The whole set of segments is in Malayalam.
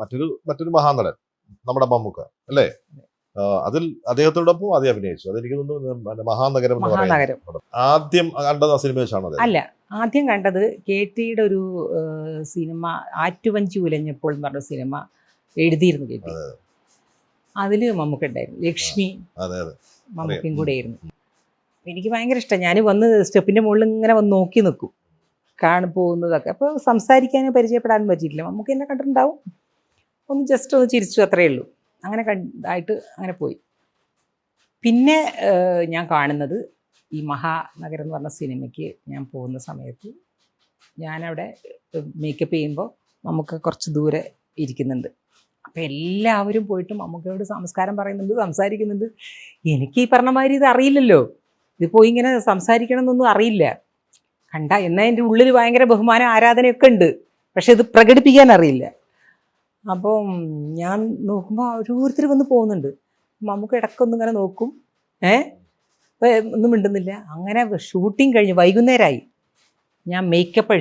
മറ്റൊരു മഹാനടൻ നമ്മുടെ മമ്മൂക്ക അല്ലേ? അതിൽ അദ്ദേഹത്തോടൊപ്പം ആദ്യം അഭിനയിച്ചു. അതെനിക്ക് തോന്നുന്നു മഹാനഗരം എന്ന് പറയുന്നത് ആദ്യം കണ്ടത് ആ സിനിമ വെച്ചാണോ? അല്ല, ആദ്യം കണ്ടത് KT-യുടെ ഒരു സിനിമ ആറ്റുവഞ്ചി ഉലഞ്ഞപ്പോൾ എന്ന് പറഞ്ഞ സിനിമ എഴുതിയിരുന്നു KT. അതില് മമ്മൂക്ക ഉണ്ടായിരുന്നു, ലക്ഷ്മി മമ്മൂക്കയും കൂടെ ആയിരുന്നു. എനിക്ക് ഭയങ്കര ഇഷ്ടം. ഞാൻ വന്ന് സ്റ്റെപ്പിൻ്റെ മുകളിൽ ഇങ്ങനെ വന്ന് നോക്കി നിൽക്കും പോകുന്നതൊക്കെ. അപ്പോൾ സംസാരിക്കാനോ പരിചയപ്പെടാനും പറ്റിയിട്ടില്ല. മമ്മൂക്ക എന്നെ കണ്ടിട്ടുണ്ടാവും, ഒന്ന് ജസ്റ്റ് ഒന്ന് ചിരിച്ചു, അത്രയേ ഉള്ളൂ. അങ്ങനെ കണ്ടായിട്ട് അങ്ങനെ പോയി. പിന്നെ ഞാൻ കാണുന്നത് ഈ മഹാനഗരം എന്ന് പറഞ്ഞ സിനിമയ്ക്ക് ഞാൻ പോകുന്ന സമയത്ത് ഞാനവിടെ മേക്കപ്പ് ചെയ്യുമ്പോൾ മമ്മൂക്ക കുറച്ച് ദൂരെ ഇരിക്കുന്നുണ്ട്. അപ്പോൾ എല്ലാവരും പോയിട്ട് മമ്മൂക്കയോട് നമസ്കാരം പറയുന്നുണ്ട്, സംസാരിക്കുന്നുണ്ട്. എനിക്ക് ഈ പറഞ്ഞ മാതിരി ഇത് അറിയില്ലല്ലോ, ഇത് പോയി ഇങ്ങനെ സംസാരിക്കണം എന്നൊന്നും അറിയില്ല. എന്നാൽ എൻ്റെ ഉള്ളിൽ ഭയങ്കര ബഹുമാനം ആരാധനയൊക്കെ ഉണ്ട്, പക്ഷെ ഇത് പ്രകടിപ്പിക്കാൻ അറിയില്ല. അപ്പം ഞാൻ നോക്കുമ്പോൾ ഓരോരുത്തർ വന്ന് പോകുന്നുണ്ട്. മമ്മൂക്ക ഇടയ്ക്കൊന്നും ഇങ്ങനെ നോക്കും, ഒന്നും മിണ്ടുന്നില്ല. അങ്ങനെ ഷൂട്ടിങ് കഴിഞ്ഞ് വൈകുന്നേരമായി, ഞാൻ മേക്കപ്പ്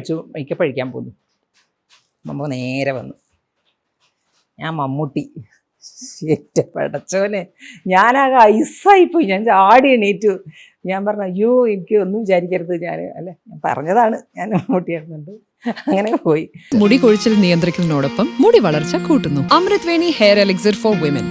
അഴിക്കാൻ പോന്നു. മമ്മൂക്ക നേരെ വന്നു. ഞാൻ മമ്മൂട്ടി, പടച്ചോനെ, ഞാനാകെ ഐസായിപ്പോയി. ഞാൻ ചാടി എണീറ്റു. ഞാൻ പറഞ്ഞു, അയ്യോ എനിക്ക് ഒന്നും വിചാരിക്കരുത്, ഞാൻ പറഞ്ഞതാണ്, ഞാൻ മമ്മൂട്ടിയായിരുന്നുണ്ട്. അങ്ങനെ പോയി. മുടി കൊഴിച്ചിൽ നിയന്ത്രിക്കുന്നതിനോടൊപ്പം മുടി വളർച്ച കൂട്ടുന്നു. അമൃത് Veni hair elixir for women.